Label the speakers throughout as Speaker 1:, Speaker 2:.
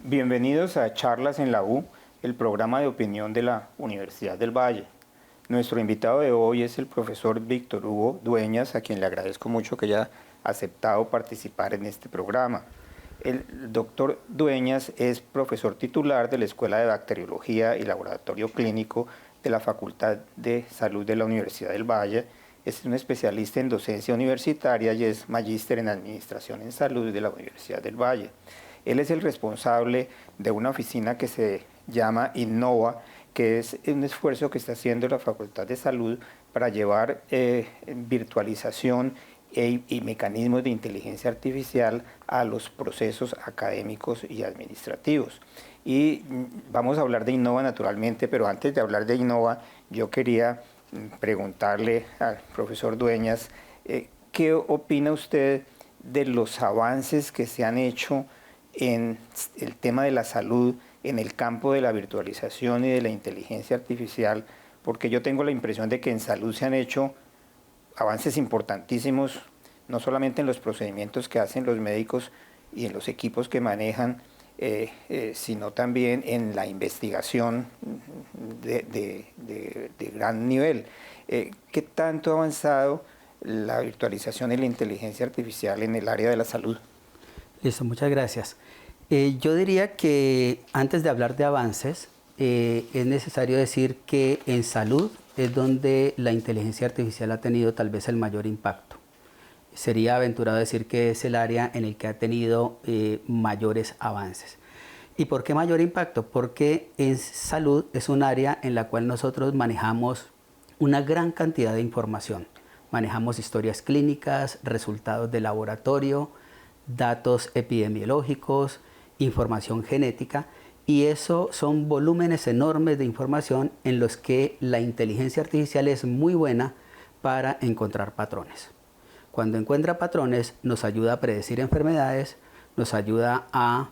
Speaker 1: Bienvenidos a Charlas en la U, el programa de opinión de la Universidad del Valle. Nuestro invitado de hoy es el profesor Víctor Hugo Dueñas, a quien le agradezco mucho que haya aceptado participar en este programa. El doctor Dueñas es profesor titular de la Escuela de Bacteriología y Laboratorio Clínico de la Facultad de Salud de la Universidad del Valle. Es un especialista en docencia universitaria y es magíster en Administración en Salud de la Universidad del Valle. Él es el responsable de una oficina que se llama Innova, que es un esfuerzo que está haciendo la Facultad de Salud para llevar virtualización y mecanismos de inteligencia artificial a los procesos académicos y administrativos. Y vamos a hablar de Innova naturalmente, pero antes de hablar de Innova, yo quería preguntarle al profesor Dueñas, ¿qué opina usted de los avances que se han hecho en el tema de la salud, en el campo de la virtualización y de la inteligencia artificial? Porque yo tengo la impresión de que en salud se han hecho avances importantísimos, no solamente en los procedimientos que hacen los médicos y en los equipos que manejan, sino también en la investigación de gran nivel. ¿Qué tanto ha avanzado la virtualización y la inteligencia artificial en el área de la salud?
Speaker 2: Listo, muchas gracias. Yo diría que antes de hablar de avances, es necesario decir que en salud es donde la inteligencia artificial ha tenido tal vez el mayor impacto. Sería aventurado decir que es el área en el que ha tenido mayores avances. ¿Y por qué mayor impacto? Porque en salud es un área en la cual nosotros manejamos una gran cantidad de información. Manejamos historias clínicas, resultados de laboratorio, datos epidemiológicos, información genética, y eso son volúmenes enormes de información en los que la inteligencia artificial es muy buena para encontrar patrones. Cuando encuentra patrones, nos ayuda a predecir enfermedades, nos ayuda a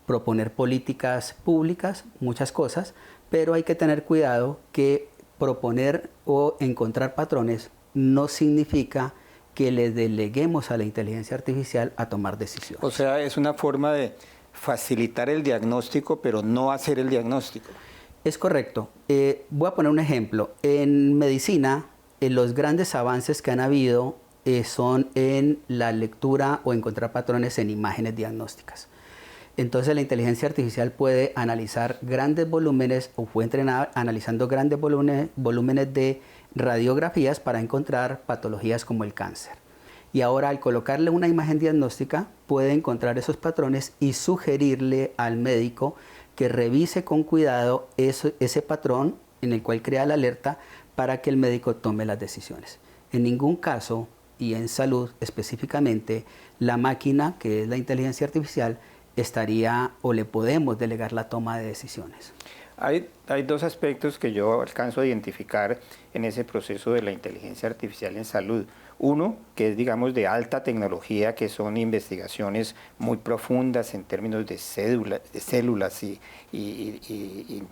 Speaker 2: proponer políticas públicas, muchas cosas, pero hay que tener cuidado que proponer o encontrar patrones no significa que le deleguemos a la inteligencia artificial a tomar decisiones.
Speaker 1: O sea, es una forma de facilitar el diagnóstico, pero no hacer el diagnóstico.
Speaker 2: Es correcto. Voy a poner un ejemplo. En medicina, los grandes avances que han habido son en la lectura o encontrar patrones en imágenes diagnósticas. Entonces la inteligencia artificial puede analizar grandes volúmenes o fue entrenada analizando grandes volúmenes de radiografías para encontrar patologías como el cáncer. Y ahora al colocarle una imagen diagnóstica puede encontrar esos patrones y sugerirle al médico que revise con cuidado ese patrón en el cual crea la alerta para que el médico tome las decisiones. En ningún caso, y en salud específicamente, la máquina, que es la inteligencia artificial, estaría o le podemos delegar la toma de decisiones.
Speaker 1: Hay dos aspectos que yo alcanzo a identificar en ese proceso de la inteligencia artificial en salud. Uno, que es, digamos, de alta tecnología, que son investigaciones muy profundas en términos de células y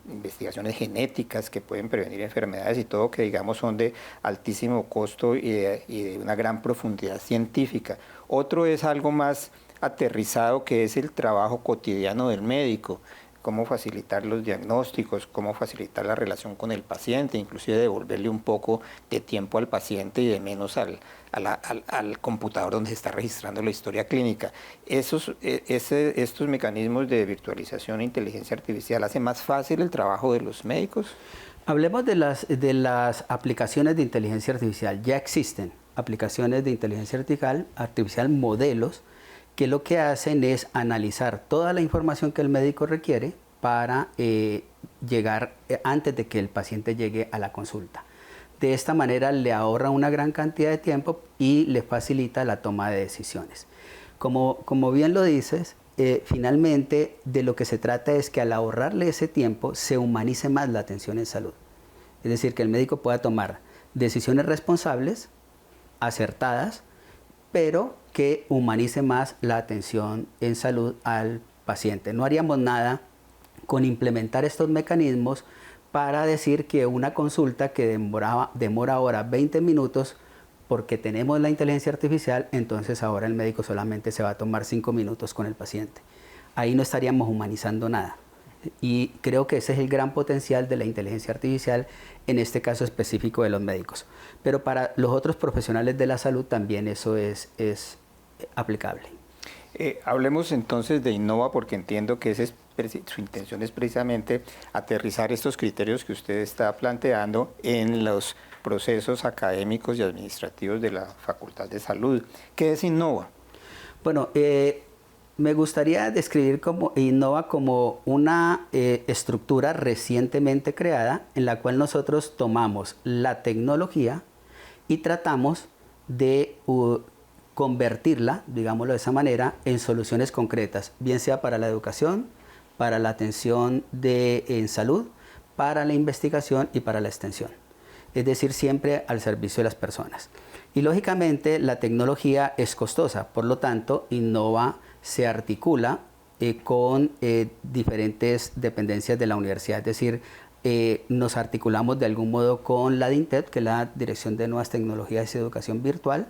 Speaker 1: investigaciones genéticas que pueden prevenir enfermedades y todo, que, digamos, son de altísimo costo y de una gran profundidad científica. Otro es algo más aterrizado, que es el trabajo cotidiano del médico. Cómo facilitar los diagnósticos, cómo facilitar la relación con el paciente, inclusive devolverle un poco de tiempo al paciente y de menos al computador donde se está registrando la historia clínica. Estos mecanismos de virtualización e inteligencia artificial hacen más fácil el trabajo de los médicos.
Speaker 2: Hablemos de las aplicaciones de inteligencia artificial. Ya existen aplicaciones de inteligencia artificial, modelos, que lo que hacen es analizar toda la información que el médico requiere para llegar antes de que el paciente llegue a la consulta. De esta manera le ahorra una gran cantidad de tiempo y le facilita la toma de decisiones. Como bien lo dices, finalmente de lo que se trata es que al ahorrarle ese tiempo se humanice más la atención en salud. Es decir, que el médico pueda tomar decisiones responsables, acertadas, pero que humanice más la atención en salud al paciente. No haríamos nada con implementar estos mecanismos para decir que una consulta que demora ahora 20 minutos porque tenemos la inteligencia artificial, entonces ahora el médico solamente se va a tomar 5 minutos con el paciente. ahí no estaríamos humanizando nada. Y creo que ese es el gran potencial de la inteligencia artificial, en este caso específico de los médicos. Pero para los otros profesionales de la salud también eso es aplicable.
Speaker 1: Hablemos entonces de Innova, porque entiendo que su intención es precisamente aterrizar estos criterios que usted está planteando en los procesos académicos y administrativos de la Facultad de Salud. ¿Qué es Innova?
Speaker 2: Bueno, me gustaría describir Innova como una estructura recientemente creada en la cual nosotros tomamos la tecnología y tratamos de convertirla, digámoslo de esa manera, en soluciones concretas, bien sea para la educación, para la atención en salud, para la investigación y para la extensión. Es decir, siempre al servicio de las personas. Y lógicamente la tecnología es costosa, por lo tanto, Innova se articula con diferentes dependencias de la universidad, es decir, nos articulamos de algún modo con la DINTED, que es la Dirección de Nuevas Tecnologías y Educación Virtual,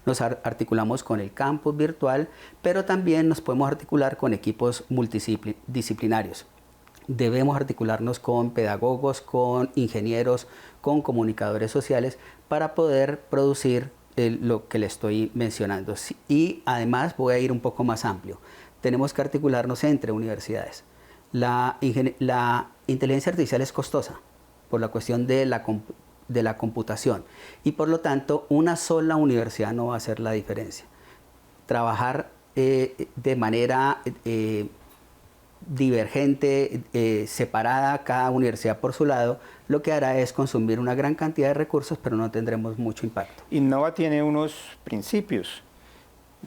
Speaker 2: nos articulamos con el campus virtual, pero también nos podemos articular con equipos multidisciplinarios. Debemos articularnos con pedagogos, con ingenieros, con comunicadores sociales para poder producir lo que le estoy mencionando. Y además voy a ir un poco más amplio. Tenemos que articularnos entre universidades. La inteligencia artificial es costosa por la cuestión de la computación y por lo tanto una sola universidad no va a hacer la diferencia. Trabajar de manera divergente, separada, cada universidad por su lado, lo que hará es consumir una gran cantidad de recursos, pero no tendremos mucho impacto.
Speaker 1: Innova tiene unos principios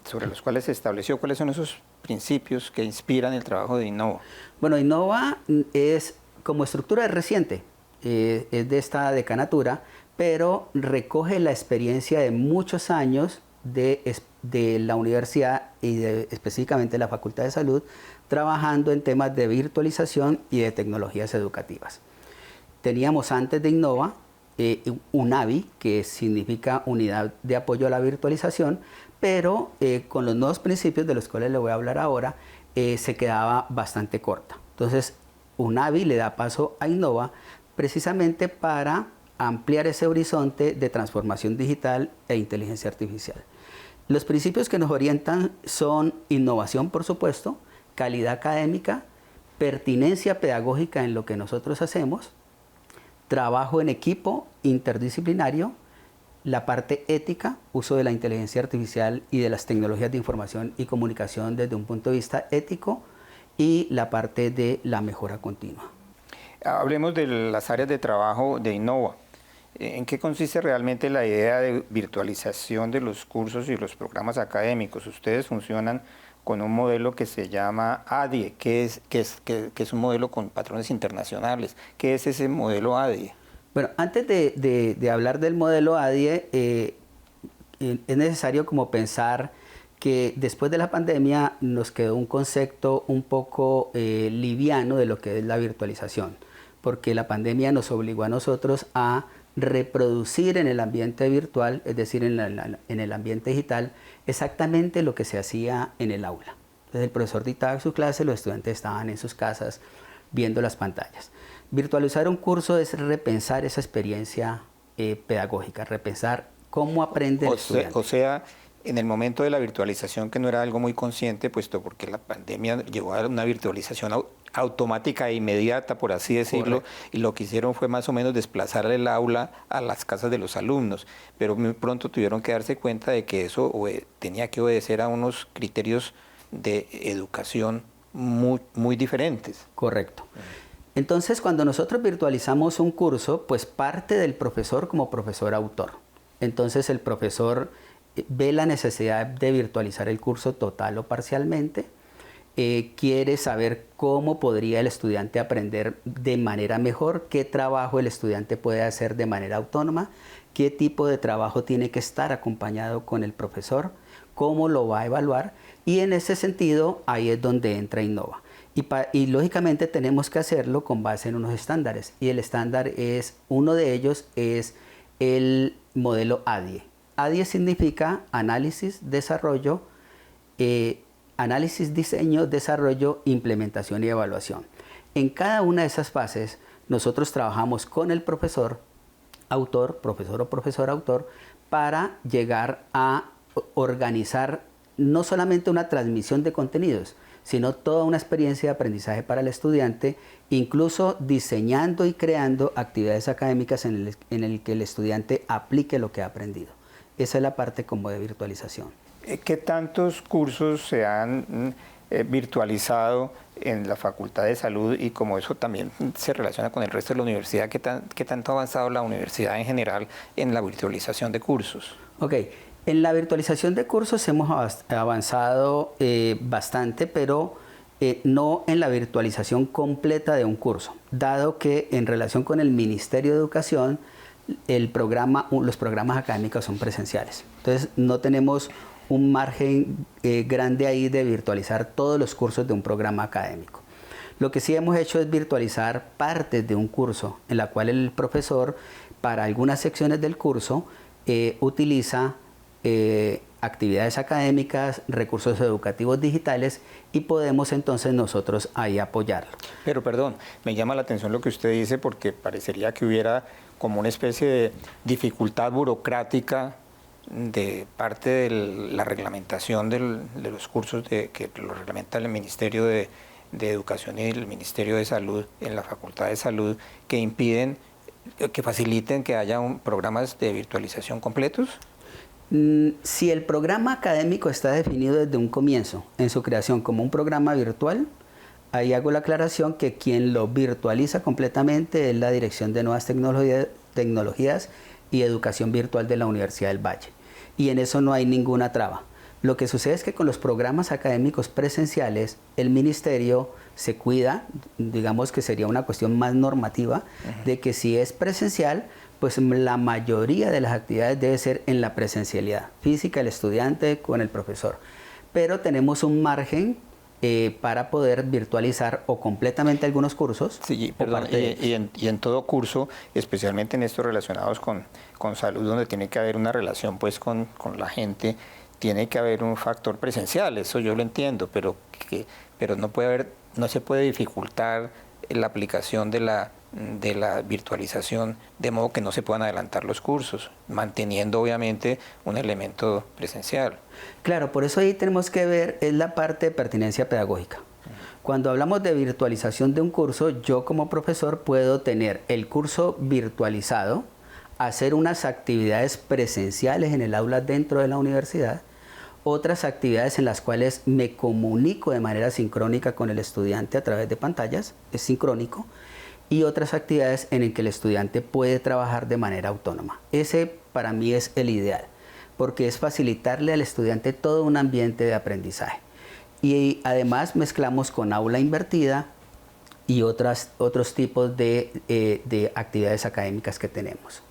Speaker 1: sobre los cuales se estableció. ¿Cuáles son esos principios que inspiran el trabajo de Innova?
Speaker 2: Bueno, Innova es, como estructura es reciente, es de esta decanatura, pero recoge la experiencia de muchos años de la universidad y específicamente de la Facultad de Salud, trabajando en temas de virtualización y de tecnologías educativas. Teníamos antes de Innova UNAVI, que significa Unidad de Apoyo a la Virtualización, pero con los nuevos principios de los cuales le voy a hablar ahora, se quedaba bastante corta. Entonces, UNAVI le da paso a Innova precisamente para ampliar ese horizonte de transformación digital e inteligencia artificial. Los principios que nos orientan son innovación, por supuesto, calidad académica, pertinencia pedagógica en lo que nosotros hacemos, trabajo en equipo interdisciplinario, la parte ética, uso de la inteligencia artificial y de las tecnologías de información y comunicación desde un punto de vista ético, y la parte de la mejora continua.
Speaker 1: Hablemos de las áreas de trabajo de Innova. ¿En qué consiste realmente la idea de virtualización de los cursos y los programas académicos? Ustedes funcionan con un modelo que se llama ADIE, que es un modelo con patrones internacionales. ¿Qué es ese modelo ADIE?
Speaker 2: Bueno, antes de hablar del modelo ADIE, es necesario como pensar que después de la pandemia nos quedó un concepto un poco liviano de lo que es la virtualización, porque la pandemia nos obligó a nosotros a reproducir en el ambiente virtual, es decir, en el ambiente digital, exactamente lo que se hacía en el aula. Entonces el profesor dictaba su clase, los estudiantes estaban en sus casas viendo las pantallas. Virtualizar un curso es repensar esa experiencia pedagógica, repensar cómo aprende el estudiante.
Speaker 1: O sea, en el momento de la virtualización, que no era algo muy consciente, puesto porque la pandemia llevó a una virtualización automática e inmediata, por así decirlo, correcto, y lo que hicieron fue más o menos desplazar el aula a las casas de los alumnos, pero muy pronto tuvieron que darse cuenta de que eso tenía que obedecer a unos criterios de educación muy diferentes.
Speaker 2: Correcto. Entonces, cuando nosotros virtualizamos un curso, pues parte del profesor como profesor autor. Entonces, el profesor ve la necesidad de virtualizar el curso total o parcialmente, quiere saber cómo podría el estudiante aprender de manera mejor, qué trabajo el estudiante puede hacer de manera autónoma, qué tipo de trabajo tiene que estar acompañado con el profesor, cómo lo va a evaluar, y en ese sentido ahí es donde entra Innova. Y lógicamente tenemos que hacerlo con base en unos estándares, y el estándar uno de ellos es el modelo ADIE. ADIE significa análisis, desarrollo, análisis, diseño, desarrollo, implementación y evaluación. En cada una de esas fases, nosotros trabajamos con el profesor, autor, profesor o profesor autor, para llegar a organizar no solamente una transmisión de contenidos, sino toda una experiencia de aprendizaje para el estudiante, incluso diseñando y creando actividades académicas en el que el estudiante aplique lo que ha aprendido. Esa es la parte como de virtualización.
Speaker 1: ¿Qué tantos cursos se han virtualizado en la Facultad de Salud y como eso también se relaciona con el resto de la universidad? ¿Qué tanto ha avanzado la universidad en general en la virtualización de cursos?
Speaker 2: Ok, en la virtualización de cursos hemos avanzado bastante, pero no en la virtualización completa de un curso, dado que en relación con el Ministerio de Educación, los programas académicos son presenciales. Entonces no tenemos un margen grande ahí de virtualizar todos los cursos de un programa académico. Lo que sí hemos hecho es virtualizar partes de un curso, en la cual el profesor, para algunas secciones del curso, utiliza actividades académicas, recursos educativos digitales y podemos entonces nosotros ahí apoyarlo.
Speaker 1: Pero perdón, me llama la atención lo que usted dice porque parecería que hubiera como una especie de dificultad burocrática de parte de la reglamentación de los cursos que lo reglamenta el Ministerio de Educación y el Ministerio de Salud en la Facultad de Salud que impiden, que faciliten que haya programas de virtualización completos.
Speaker 2: Si el programa académico está definido desde un comienzo en su creación como un programa virtual, ahí hago la aclaración que quien lo virtualiza completamente es la Dirección de Nuevas Tecnologías y Educación Virtual de la Universidad del Valle. Y en eso no hay ninguna traba. Lo que sucede es que con los programas académicos presenciales, el ministerio se cuida, digamos que sería una cuestión más normativa, de que si es presencial, pues la mayoría de las actividades debe ser en la presencialidad física, el estudiante con el profesor. Pero tenemos un margen para poder virtualizar o completamente algunos cursos.
Speaker 1: Sí, perdón, y en todo curso, especialmente en estos relacionados con salud, donde tiene que haber una relación pues con la gente, tiene que haber un factor presencial, eso yo lo entiendo, pero no se puede dificultar la aplicación de la virtualización de modo que no se puedan adelantar los cursos, manteniendo obviamente un elemento presencial.
Speaker 2: Claro, por eso ahí tenemos que ver es la parte de pertinencia pedagógica. Cuando hablamos de virtualización de un curso, yo como profesor puedo tener el curso virtualizado, hacer unas actividades presenciales en el aula dentro de la universidad, otras actividades en las cuales me comunico de manera sincrónica con el estudiante a través de pantallas, es sincrónico, y otras actividades en las que el estudiante puede trabajar de manera autónoma. Ese para mí es el ideal, porque es facilitarle al estudiante todo un ambiente de aprendizaje. Y además mezclamos con aula invertida y otros tipos de actividades académicas que tenemos.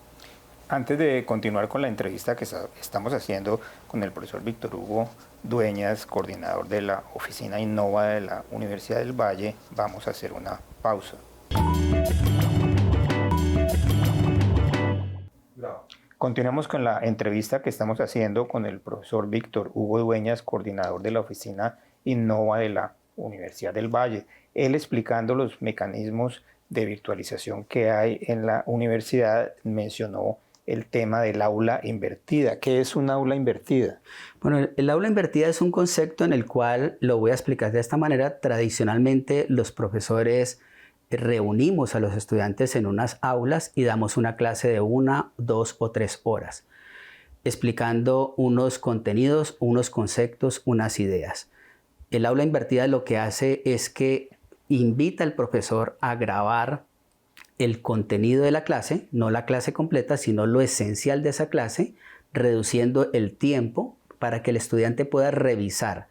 Speaker 1: Antes de continuar con la entrevista que estamos haciendo con el profesor Víctor Hugo Dueñas, coordinador de la Oficina Innova de la Universidad del Valle, vamos a hacer una pausa. Continuamos con la entrevista que estamos haciendo con el profesor Víctor Hugo Dueñas, coordinador de la Oficina Innova de la Universidad del Valle. Él explicando los mecanismos de virtualización que hay en la universidad, mencionó el tema del aula invertida. ¿Qué es un aula invertida?
Speaker 2: Bueno, el aula invertida es un concepto en el cual lo voy a explicar de esta manera. Tradicionalmente los profesores reunimos a los estudiantes en unas aulas y damos una clase de 1, 2 o 3 horas, explicando unos contenidos, unos conceptos, unas ideas. El aula invertida lo que hace es que invita al profesor a grabar el contenido de la clase, no la clase completa, sino lo esencial de esa clase, reduciendo el tiempo para que el estudiante pueda revisar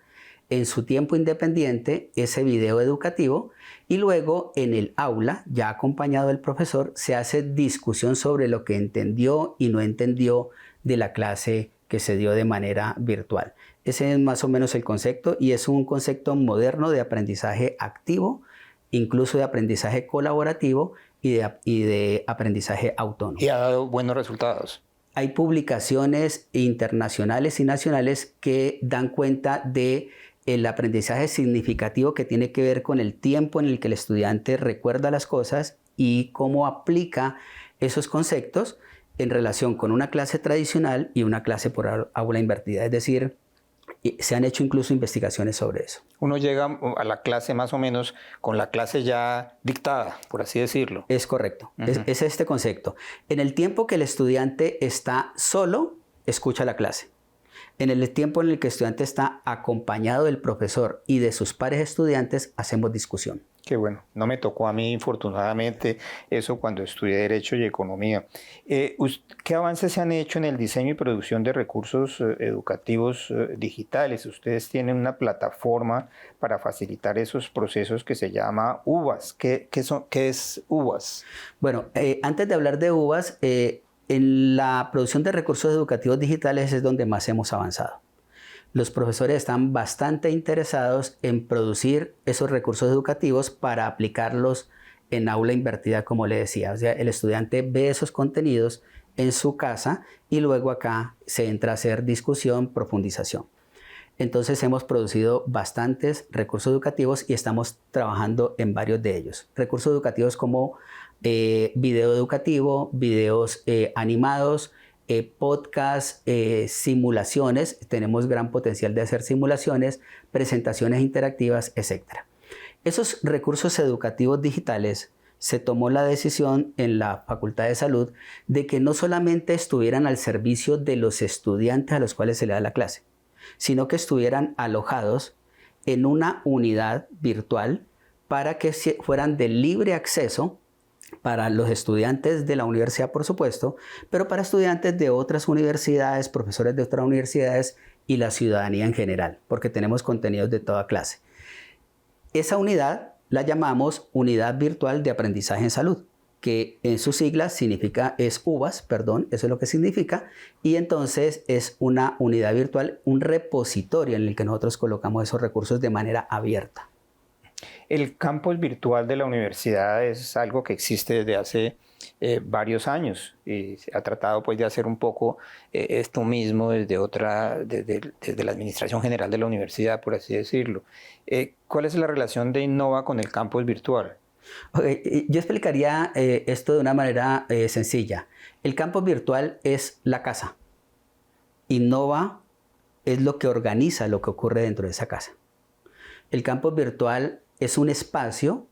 Speaker 2: en su tiempo independiente ese video educativo y luego en el aula, ya acompañado del profesor, se hace discusión sobre lo que entendió y no entendió de la clase que se dio de manera virtual. Ese es más o menos el concepto y es un concepto moderno de aprendizaje activo, incluso de aprendizaje colaborativo y de aprendizaje autónomo.
Speaker 1: Y ha dado buenos resultados.
Speaker 2: Hay publicaciones internacionales y nacionales que dan cuenta de el aprendizaje significativo que tiene que ver con el tiempo en el que el estudiante recuerda las cosas y cómo aplica esos conceptos en relación con una clase tradicional y una clase por aula invertida. Es decir, se han hecho incluso investigaciones sobre eso.
Speaker 1: Uno llega a la clase más o menos con la clase ya dictada, por así decirlo.
Speaker 2: Es correcto, es este concepto. En el tiempo que el estudiante está solo, escucha la clase. En el tiempo en el que el estudiante está acompañado del profesor y de sus pares estudiantes, hacemos discusión.
Speaker 1: Qué bueno, no me tocó a mí, infortunadamente, eso cuando estudié Derecho y Economía. ¿Qué avances se han hecho en el diseño y producción de recursos educativos digitales? Ustedes tienen una plataforma para facilitar esos procesos que se llama UVAS. ¿Qué es UVAS?
Speaker 2: Bueno, antes de hablar de UVAS, en la producción de recursos educativos digitales es donde más hemos avanzado. Los profesores están bastante interesados en producir esos recursos educativos para aplicarlos en aula invertida, como le decía. O sea, el estudiante ve esos contenidos en su casa y luego acá se entra a hacer discusión, profundización. Entonces hemos producido bastantes recursos educativos y estamos trabajando en varios de ellos. Recursos educativos como video educativo, videos animados, podcasts, simulaciones. Tenemos gran potencial de hacer simulaciones, presentaciones interactivas, etc. Esos recursos educativos digitales se tomó la decisión en la Facultad de Salud de que no solamente estuvieran al servicio de los estudiantes a los cuales se le da la clase, sino que estuvieran alojados en una unidad virtual para que fueran de libre acceso para los estudiantes de la universidad, por supuesto, pero para estudiantes de otras universidades, profesores de otras universidades y la ciudadanía en general, porque tenemos contenidos de toda clase. Esa unidad la llamamos Unidad Virtual de Aprendizaje en Salud, que en sus siglas es UVAS, perdón, eso es lo que significa, y entonces es una unidad virtual, un repositorio en el que nosotros colocamos esos recursos de manera abierta.
Speaker 1: El campus virtual de la universidad es algo que existe desde hace varios años y se ha tratado pues de hacer un poco esto mismo desde la administración general de la universidad, por así decirlo. ¿Cuál es la relación de Innova con el campus virtual?
Speaker 2: Yo explicaría esto de una manera sencilla. El campus virtual es la casa. Innova es lo que organiza lo que ocurre dentro de esa casa. El campus virtual es un espacio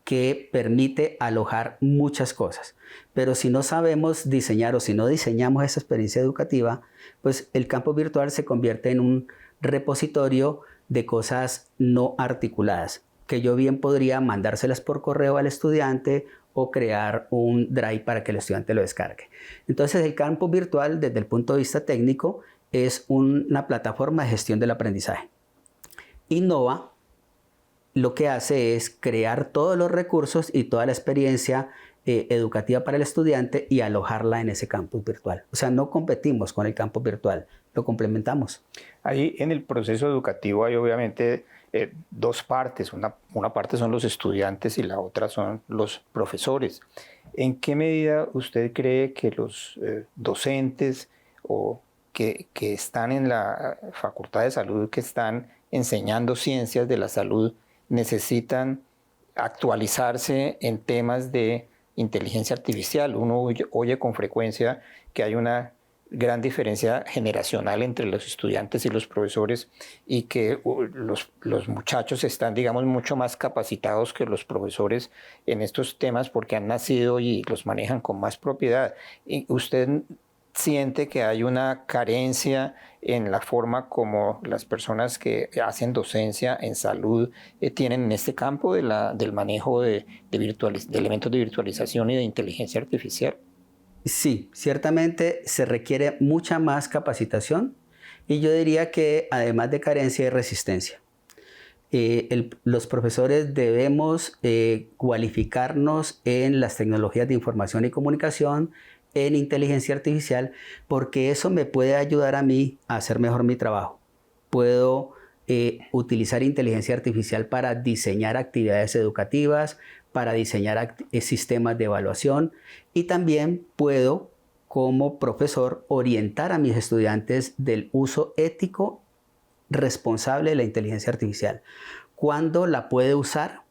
Speaker 2: que permite alojar muchas cosas. Pero si no sabemos diseñar o si no diseñamos esa experiencia educativa, pues el campus virtual se convierte en un repositorio de cosas no articuladas, que yo bien podría mandárselas por correo al estudiante o crear un drive para que el estudiante lo descargue. Entonces el campus virtual, desde el punto de vista técnico, es una plataforma de gestión del aprendizaje. Innova lo que hace es crear todos los recursos y toda la experiencia educativa para el estudiante y alojarla en ese campus virtual. O sea, no competimos con el campus virtual, lo complementamos.
Speaker 1: Ahí en el proceso educativo hay obviamente dos partes. Una parte son los estudiantes y la otra son los profesores. ¿En qué medida usted cree que los docentes o que están en la Facultad de Salud, que están enseñando ciencias de la salud, necesitan actualizarse en temas de inteligencia artificial? Uno oye con frecuencia que hay una gran diferencia generacional entre los estudiantes y los profesores y que los muchachos están, digamos, mucho más capacitados que los profesores en estos temas porque han nacido y los manejan con más propiedad. ¿Y usted siente que hay una carencia en la forma como las personas que hacen docencia en salud tienen en este campo del manejo de elementos de virtualización y de inteligencia artificial?
Speaker 2: Sí, ciertamente se requiere mucha más capacitación y yo diría que además de carencia hay resistencia. Los profesores debemos cualificarnos en las tecnologías de información y comunicación, en inteligencia artificial, porque eso me puede ayudar a mí a hacer mejor mi trabajo. Puedo utilizar inteligencia artificial para diseñar actividades educativas, para diseñar sistemas de evaluación y también puedo, como profesor, orientar a mis estudiantes del uso ético responsable de la inteligencia artificial. ¿Cuándo la puede usar?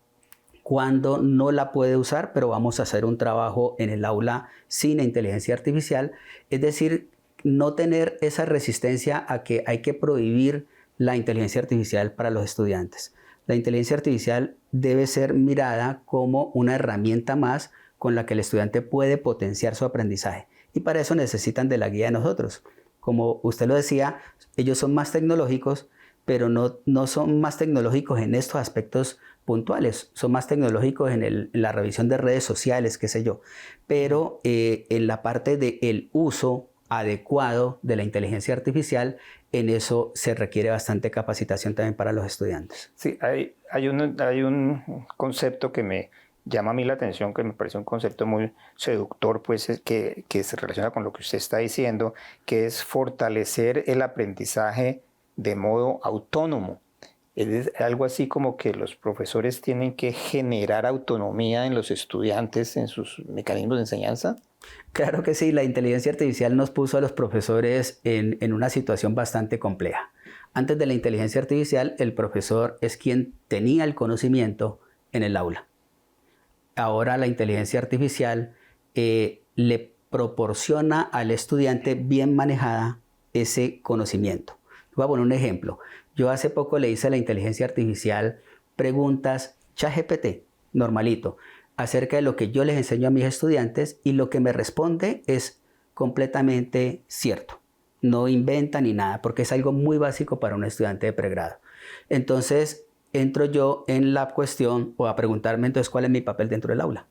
Speaker 2: ¿Cuándo no la puede usar? Pero vamos a hacer un trabajo en el aula sin inteligencia artificial. Es decir, no tener esa resistencia a que hay que prohibir la inteligencia artificial para los estudiantes. La inteligencia artificial debe ser mirada como una herramienta más con la que el estudiante puede potenciar su aprendizaje. Y para eso necesitan de la guía de nosotros. Como usted lo decía, ellos son más tecnológicos, pero no son más tecnológicos en estos aspectos puntuales, son más tecnológicos en la revisión de redes sociales, qué sé yo. Pero en la parte del uso adecuado de la inteligencia artificial, en eso se requiere bastante capacitación también para los estudiantes.
Speaker 1: Sí, hay un concepto que me llama a mí la atención, que me parece un concepto muy seductor, pues que se relaciona con lo que usted está diciendo, que es fortalecer el aprendizaje de modo autónomo. Es algo así como que los profesores tienen que generar autonomía en los estudiantes, en sus mecanismos de enseñanza.
Speaker 2: Claro que sí, la inteligencia artificial nos puso a los profesores en una situación bastante compleja. Antes de la inteligencia artificial, el profesor es quien tenía el conocimiento en el aula. Ahora la inteligencia artificial le proporciona al estudiante bien manejada ese conocimiento. Voy a poner un ejemplo. Yo hace poco le hice a la inteligencia artificial preguntas ChatGPT, normalito, acerca de lo que yo les enseño a mis estudiantes, y lo que me responde es completamente cierto. No inventa ni nada, porque es algo muy básico para un estudiante de pregrado. Entonces, entro yo en la cuestión o a preguntarme entonces cuál es mi papel dentro del aula.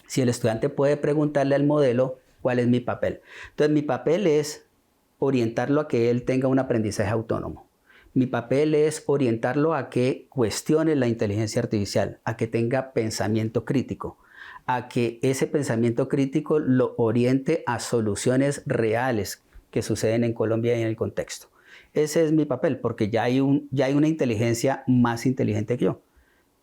Speaker 2: Si el estudiante puede preguntarle al modelo cuál es mi papel. Entonces, mi papel es orientarlo a que él tenga un aprendizaje autónomo. Mi papel es orientarlo a que cuestione la inteligencia artificial, a que tenga pensamiento crítico, a que ese pensamiento crítico lo oriente a soluciones reales que suceden en Colombia y en el contexto. Ese es mi papel, porque ya hay una inteligencia más inteligente que yo,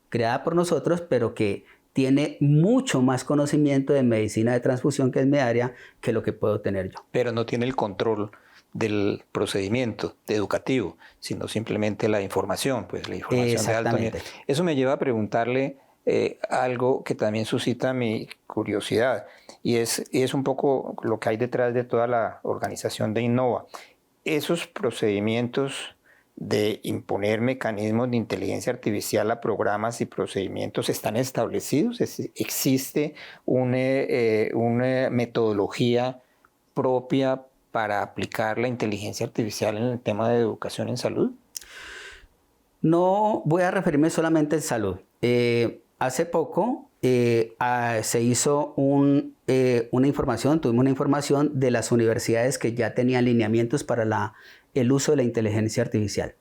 Speaker 2: creada por nosotros, pero que tiene mucho más conocimiento de medicina de transfusión, que es mi área, que lo que puedo tener yo.
Speaker 1: Pero no tiene el control del procedimiento educativo, sino simplemente la información, pues la información de alto nivel. Eso me lleva a preguntarle algo que también suscita mi curiosidad, y es un poco lo que hay detrás de toda la organización de Innova. Esos procedimientos de imponer mecanismos de inteligencia artificial a programas y procedimientos están establecidos. ¿Existe una metodología propia para aplicar la inteligencia artificial en el tema de educación en salud?
Speaker 2: No voy a referirme solamente en salud. Hace poco se hizo tuvimos una información de las universidades que ya tenían lineamientos para el uso de la inteligencia artificial.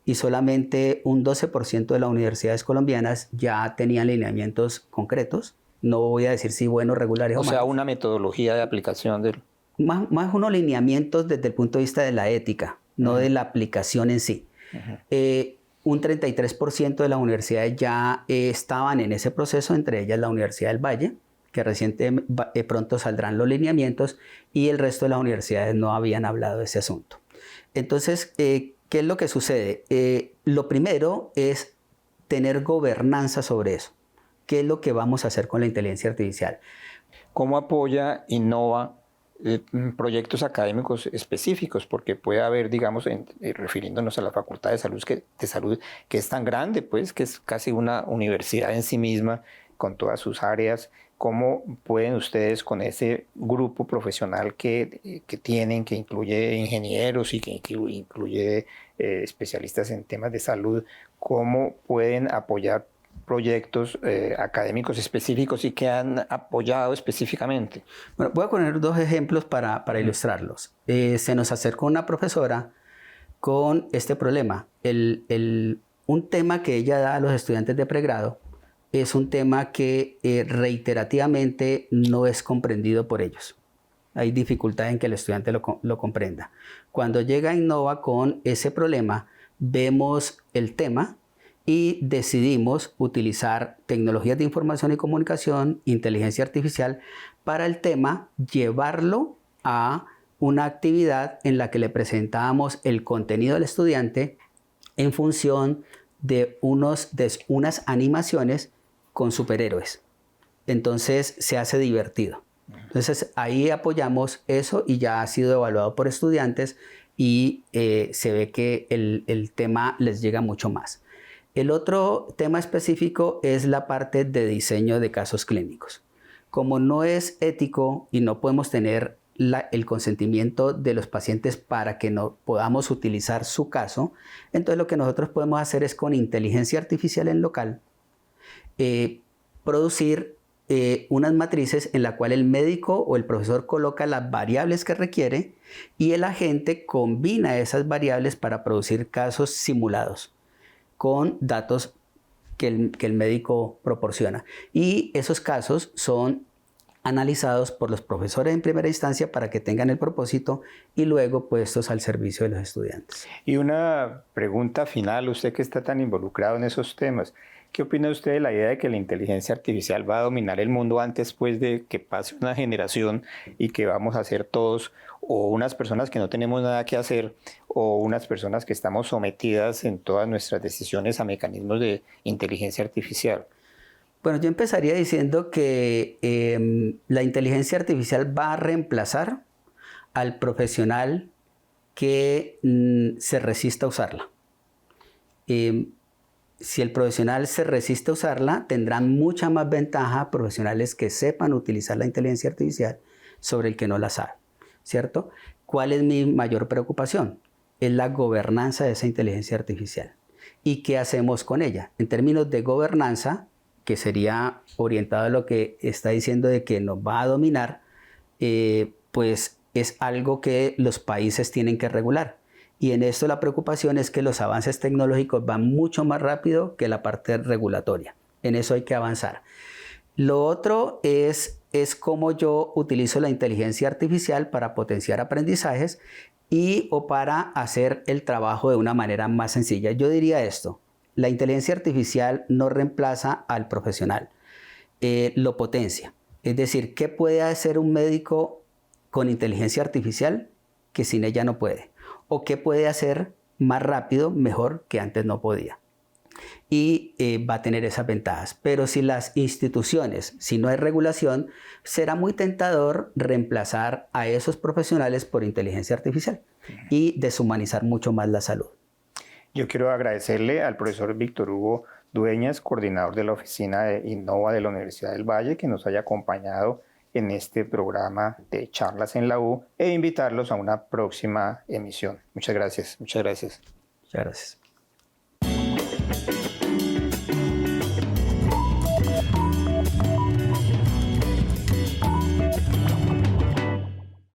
Speaker 2: Y solamente un 12% de las universidades colombianas ya tenían lineamientos concretos. No voy a decir si buenos, regulares o malos.
Speaker 1: O sea, una metodología de aplicación del...
Speaker 2: Más unos lineamientos desde el punto de vista de la ética, no de la aplicación en sí. Un 33% de las universidades ya estaban en ese proceso, entre ellas la Universidad del Valle, que pronto saldrán los lineamientos, y el resto de las universidades no habían hablado de ese asunto. Entonces, ¿qué es lo que sucede? Lo primero es tener gobernanza sobre eso. ¿Qué es lo que vamos a hacer con la inteligencia artificial?
Speaker 1: ¿Cómo apoya Innova proyectos académicos específicos? Porque puede haber, digamos, refiriéndonos a la Facultad de Salud, que es tan grande, pues, que es casi una universidad en sí misma, con todas sus áreas. ¿Cómo pueden ustedes, con ese grupo profesional que tienen, que incluye ingenieros y que incluye especialistas en temas de salud, cómo pueden apoyar proyectos académicos específicos y que han apoyado específicamente?
Speaker 2: Bueno, voy a poner dos ejemplos para ilustrarlos. Se nos acercó una profesora con este problema. Un tema que ella da a los estudiantes de pregrado es un tema que reiterativamente no es comprendido por ellos. Hay dificultad en que el estudiante lo comprenda. Cuando llega Innova con ese problema, vemos el tema y decidimos utilizar tecnologías de información y comunicación, inteligencia artificial, para el tema, llevarlo a una actividad en la que le presentábamos el contenido del estudiante en función de unas animaciones con superhéroes. Entonces se hace divertido. Entonces ahí apoyamos eso y ya ha sido evaluado por estudiantes y se ve que el tema les llega mucho más. El otro tema específico es la parte de diseño de casos clínicos. Como no es ético y no podemos tener el consentimiento de los pacientes para que no podamos utilizar su caso, entonces lo que nosotros podemos hacer es con inteligencia artificial en local producir unas matrices en la cual el médico o el profesor coloca las variables que requiere y el agente combina esas variables para producir casos simulados con datos que el médico proporciona. Y esos casos son analizados por los profesores en primera instancia para que tengan el propósito y luego puestos al servicio de los estudiantes.
Speaker 1: Y una pregunta final, usted que está tan involucrado en esos temas, ¿qué opina usted de la idea de que la inteligencia artificial va a dominar el mundo antes pues, de que pase una generación y que vamos a ser todos o unas personas que no tenemos nada que hacer o unas personas que estamos sometidas en todas nuestras decisiones a mecanismos de inteligencia artificial?
Speaker 2: Bueno, yo empezaría diciendo que la inteligencia artificial va a reemplazar al profesional que se resista a usarla. Si el profesional se resiste a usarla, tendrán mucha más ventaja profesionales que sepan utilizar la inteligencia artificial sobre el que no la sabe, ¿cierto? ¿Cuál es mi mayor preocupación? Es la gobernanza de esa inteligencia artificial. ¿Y qué hacemos con ella? En términos de gobernanza, que sería orientado a lo que está diciendo de que nos va a dominar, pues es algo que los países tienen que regular. Y en esto la preocupación es que los avances tecnológicos van mucho más rápido que la parte regulatoria. En eso hay que avanzar. Lo otro es cómo yo utilizo la inteligencia artificial para potenciar aprendizajes o para hacer el trabajo de una manera más sencilla. Yo diría esto: la inteligencia artificial no reemplaza al profesional, lo potencia. Es decir, ¿qué puede hacer un médico con inteligencia artificial que sin ella no puede? ¿O qué puede hacer más rápido, mejor, que antes no podía? Y va a tener esas ventajas. Pero si las instituciones, si no hay regulación, será muy tentador reemplazar a esos profesionales por inteligencia artificial y deshumanizar mucho más la salud.
Speaker 1: Yo quiero agradecerle al profesor Víctor Hugo Dueñas, coordinador de la oficina de Innova de la Universidad del Valle, que nos haya acompañado en este programa de Charlas en la U e invitarlos a una próxima emisión. Muchas gracias. Muchas gracias.
Speaker 2: Muchas gracias.